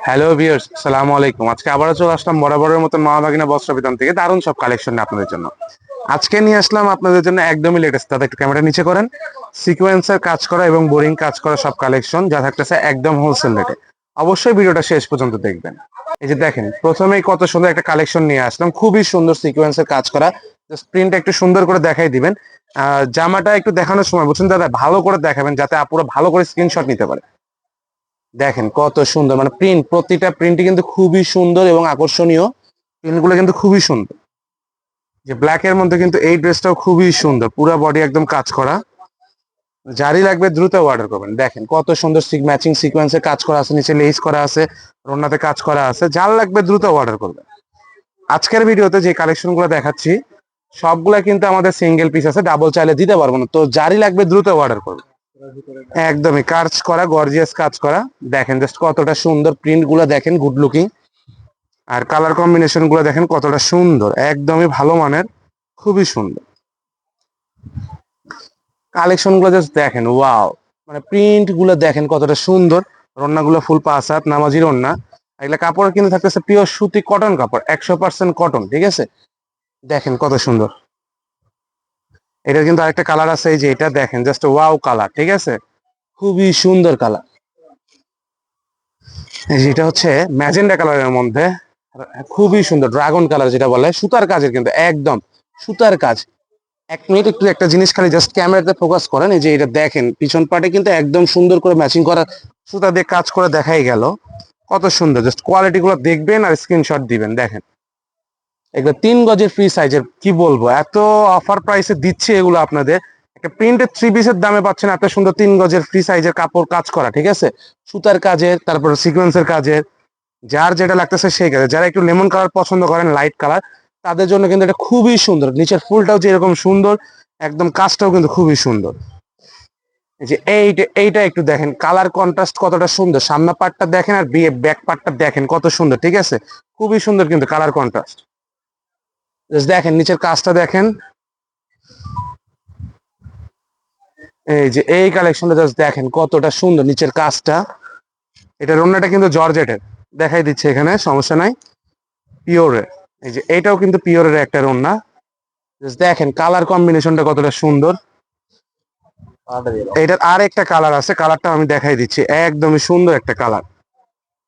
Hello viewers, আসসালামু আলাইকুম। আজকে আবারও চলে আসলাম বরাবরের মতন মহাবাগিনা বস্ত্র বিতান থেকে দারুণ সব কালেকশন নিয়ে আপনাদের জন্য। আজকে নিয়ে আসলাম আপনাদের জন্য একদমই লেটেস্ট, দাদা একটু ক্যামেরা নিচে করেন, সিকোয়েন্সের কাজ করা এবং বোরিং কাজ করা সব কালেকশন যা থাকতেছে একদম হোলসেল রেটে। অবশ্যই ভিডিওটা শেষ পর্যন্ত দেখবেন। এই যে দেখেন, প্রথমেই কত সুন্দর একটা কালেকশন নিয়ে আসলাম, খুবই সুন্দর সিকোয়েন্সের কাজ করা। জাস্ট প্রিন্টটা একটু সুন্দর করে দেখাই দিবেন। জামাটা একটু দেখানোর সময় বুঝছেন দাদা, ভালো করে দেখাবেন যাতে আপুরা ভালো করে স্ক্রিনশট নিতে পারে। দেখেন কত সুন্দর, মানে প্রিন্ট, প্রতিটা প্রিন্টই কিন্তু খুবই সুন্দর এবং আকর্ষণীয়। প্রিন্টগুলো কিন্তু খুবই সুন্দর। যে ব্ল্যাক এর মধ্যে কিন্তু এই ড্রেসটাও খুবই সুন্দর, পুরো বডি একদম কাজ করা। যারই লাগবে দ্রুত অর্ডার করবেন। দেখেন কত সুন্দর ম্যাচিং সিকোয়েন্সে কাজ করা আছে, নিচে লেস করা আছে, রন্নাতে কাজ করা আছে। যার লাগবে দ্রুত অর্ডার করবেন। আজকের ভিডিওতে যে কালেকশন গুলো দেখাচ্ছি সবগুলা কিন্তু আমাদের সিঙ্গেল পিস আছে, ডাবল চাইলে দিতে পারবো না, তো যারই লাগবে দ্রুত অর্ডার করবেন। একদমই কাজ করা, গর্জিয়াস কাজ করা। দেখেন জাস্ট কতটা সুন্দর, প্রিন্ট গুলো দেখেন গুড লুকিং, আর কালার কম্বিনেশন গুলো দেখেন কতটা সুন্দর, একদমই ভালো মানের, খুবই সুন্দর কালেকশন গুলো। জাস্ট দেখেন ওয়াও, মানে প্রিন্ট গুলো দেখেন কতটা সুন্দর। রন্না গুলো ফুল পাঁচ হাত নামাজি রন্না। এগুলা কাপড় কিন্তু থাকতেছে পিওর সুতি কটন কাপড়, 100% কটন, ঠিক আছে। দেখেন কত সুন্দর। এটা কিন্তু আরেকটা কালার আছে, এই যে এটা দেখেন জাস্ট ওয়াও কালার, ঠিক আছে, খুবই সুন্দর কালার। এই যে এটা হচ্ছে ম্যাজেন্ডা কালারের মধ্যে, খুবই সুন্দর ড্রাগন কালার যেটা বলে, সুতার কাজের কিন্তু একদম সুতার কাজ। এক মিনিট একটু একটা জিনিস খালি জাস্ট ক্যামেরাতে ফোকাস করেন। এই যে এটা দেখেন পিছন পাটে কিন্তু একদম সুন্দর করে ম্যাচিং করা সুতা দিয়ে কাজ করে দেখাই গেল, কত সুন্দর। জাস্ট কোয়ালিটি গুলো দেখবেন আর স্ক্রিনশট দিবেন। দেখেন এগুলো 3 গজের ফ্রি সাইজের, কি বলবো, এত অফার প্রাইসে দিচ্ছে এগুলো আপনাদের। একটা প্রিন্টেড 3 পিসের দামে পাচ্ছেন এত সুন্দর 3 গজের ফ্রি সাইজের কাপড় কাজ করা, ঠিক আছে, সুতার কাজের, তারপর সিকোয়েন্সের কাজের। যার যেটা লাগতেছে সেই কাজে। যারা একটু লেমন কালার পছন্দ করেন, লাইট কালার, তাদের জন্য কিন্তু এটা খুবই সুন্দর। নিচের ফুলটাও যে এরকম সুন্দর, একদম কাজটাও কিন্তু খুবই সুন্দর। এই যে এইটা একটু দেখেন, কালার কন্ট্রাস্ট কতটা সুন্দর। সামনে পার্টটা দেখেন আর ব্যাক পার্টটা দেখেন কত সুন্দর, ঠিক আছে, খুবই সুন্দর কিন্তু কালার কন্ট্রাস্ট। জাস্ট দেখেন নিচের কাজটা দেখেন। এই যে এই কালেকশনটা জাস্ট দেখেন কতটা সুন্দর নিচের কাজটা। এটা রন্নাটা কিন্তু জর্জেটের, দেখাই দিচ্ছে এখানে, সমস্যা নাই, পিওরের। এই যে এটাও কিন্তু পিওরের একটা রন্না। জাস্ট দেখেন কালার কম্বিনেশনটা কতটা সুন্দর। এটার আর একটা কালার আছে, কালারটা আমি দেখাই দিচ্ছি, একদমই সুন্দর একটা কালার।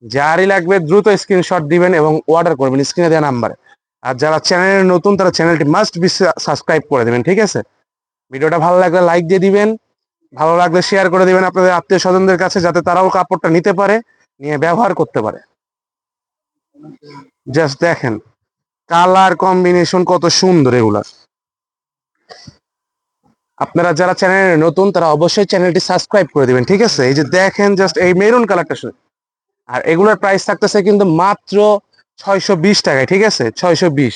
যারই লাগবে দ্রুত স্ক্রিনশট দিবেন এবং অর্ডার করবেন স্ক্রিনে দেওয়া নাম্বারে। আর যারা চ্যানেলে নতুন তারা চ্যানেলটি মাস্ট বি সাবস্ক্রাইব করে দেবেন, ঠিক আছে। ভিডিওটা ভালো লাগলে লাইক দিয়ে দিবেন, ভালো লাগলে শেয়ার করে দিবেন আপনাদের আত্মীয় স্বজনদের কাছে, যাতে তারাও কাপড়টা নিতে পারে, নিয়ে ব্যবহার করতে পারে। জাস্ট দেখেন কালার কম্বিনেশন কত সুন্দর এগুলা। আপনারা যারা চ্যানেলে নতুন তারা অবশ্যই চ্যানেলটি সাবস্ক্রাইব করে দিবেন, ঠিক আছে। এই যে দেখেন জাস্ট এই মেরুন কালারটা, আর এগুলোর প্রাইস থাকতেছে কিন্তু মাত্র 620 টাকায়, ঠিক আছে, 620।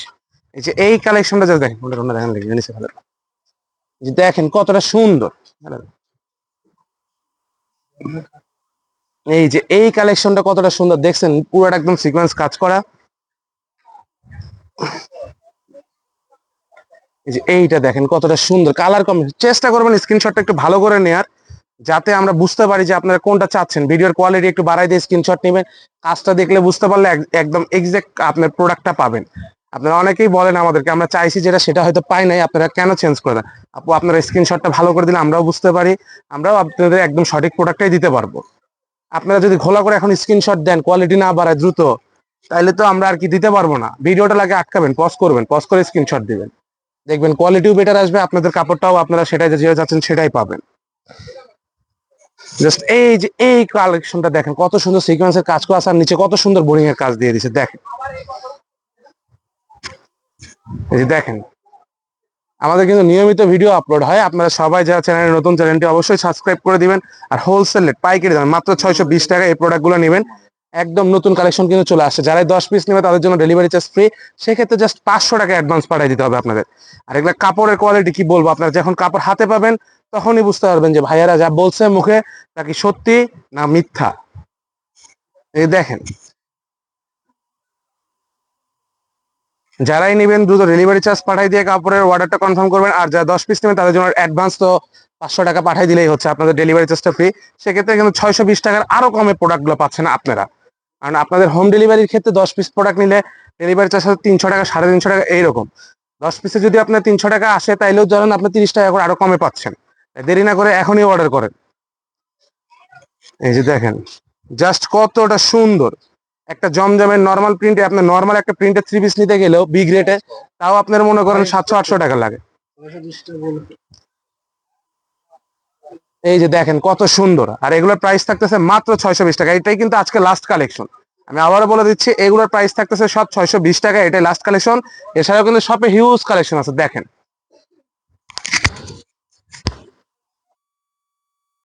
এই যে এই কালেকশনটা জাস্ট দেখেন, দেখেন নিচে ভালো, যে দেখেন কতটা সুন্দর। এই যে এই কালেকশনটা কতটা সুন্দর দেখছেন, পুরোটা একদম সিকোয়েন্স কাজ করা। এই যে এইটা দেখেন কতটা সুন্দর কালার কম্বিনেশন। চেষ্টা করবেন স্ক্রিনশটটা একটু ভালো করে নেয়ার, যাতে আমরা বুঝতে পারি যে আপনারা কোনটা চাচ্ছেন। ভিডিওর কোয়ালিটি একটু বাড়াই দিয়ে স্ক্রিনশট নেবেন, কাজটা দেখলে বুঝতে পারলে একদম এক্সাক্ট আপনার প্রোডাক্টটা পাবেন। আপনারা অনেকেই বলেন আমাদেরকে, আমরা চাইছি যেটা সেটা হয়তো পাই নাই, আপনারা কেন চেঞ্জ করে দেন। আপু আপনারা স্ক্রিনশটটা ভালো করে দিলে আমরাও বুঝতে পারি, আমরাও আপনাদের একদম সঠিক প্রোডাক্টটাই দিতে পারবো। আপনারা যদি ঘোলা করে এখন স্ক্রিনশট দেন, কোয়ালিটি না বাড়ায় দ্রুত, তাহলে তো আমরা আর কি দিতে পারবো না। ভিডিওটা লাগে আটকাবেন, পজ করবেন, পজ করে স্ক্রিনশট দিবেন, দেখবেন কোয়ালিটিও বেটার আসবে, আপনাদের কাপড়টাও আপনারা সেটাই যে যাচ্ছেন সেটাই পাবেন। জাস্ট এই যে এই কালেকশনটা দেখেন কত সুন্দর সিকোয়েন্সের কাজ করা আছে, আর নিচে কত সুন্দর বোরিং এর কাজ দিয়ে দিছে দেখেন। এই যে দেখেন আমাদের কিন্তু নিয়মিত ভিডিও আপলোড হয়, আপনারা সবাই যারা চ্যানেলে নতুন, চ্যানেলটি অবশ্যই সাবস্ক্রাইব করে দিবেন। আর হোলসেল রেট পাইকারি দাম মাত্র 620 টাকা এই প্রোডাক্টগুলো নেবেন। একদম নতুন কালেকশন কিন্তু চলে আসছে, যারা 10 পিস নেবে তাদের জন্য ডেলিভারি চার্জ ফ্রি। সেক্ষেত্রে জাস্ট 500 টাকা অ্যাডভান্স পাঠিয়ে দিতে হবে আপনাদের। আর এগুলো কাপড়ের কোয়ালিটি কি বলবো, আপনারা যখন কাপড় হাতে পাবেন তখনই বুঝতে পারবেন যে ভাইয়ারা যা বলছে মুখে তা কি সত্যি না মিথ্যা। এই দেখেন যারাই নেবেন দ্রুত ডেলিভারি চার্জ পাঠিয়ে দিয়ে কাপড়ের অর্ডারটা কনফার্ম করবেন। আর যারা 10 পিস নেবেন তাদের জন্য অ্যাডভান্স তো 500 টাকা পাঠিয়ে দিলেই হচ্ছে, আপনাদের ডেলিভারি চার্জটা ফ্রি। সেক্ষেত্রে কিন্তু 620 টাকার আরো কমে প্রোডাক্টগুলো পাচ্ছেন আপনারা। কারণ আপনাদের হোম ডেলিভারির ক্ষেত্রে 10 পিস প্রোডাক্ট নিলে ডেলিভারি চার্জ হচ্ছে 300 টাকা, 350 টাকা এইরকম। 10 পিসে যদি আপনার 300 টাকা আসে, তাইলেও ধরেন আপনি 30 টাকা করে আরো কমে পাচ্ছেন। দেরি না করে এখনই অর্ডার করেন। এই যে দেখেন জাস্ট কতটা সুন্দর একটা জমজমের নর্মাল প্রিন্টে, আপনার নর্মাল একটা প্রিন্টের 3 পিস নিতে গেলেও বিগ রেটে, তাও আপনার মনে করেন 700-800 টাকা লাগে। এই যে দেখেন কত সুন্দর, আর এগুলোর প্রাইস থাকতেছে মাত্র 620 টাকা। এটাই কিন্তু আজকে লাস্ট কালেকশন। আমি আবারও বলে দিচ্ছি, এগুলোর প্রাইস থাকতেছে সব 620 টাকা, এটাই লাস্ট কালেকশন। এছাড়াও কিন্তু শপে হিউজ কালেকশন আছে, দেখেন।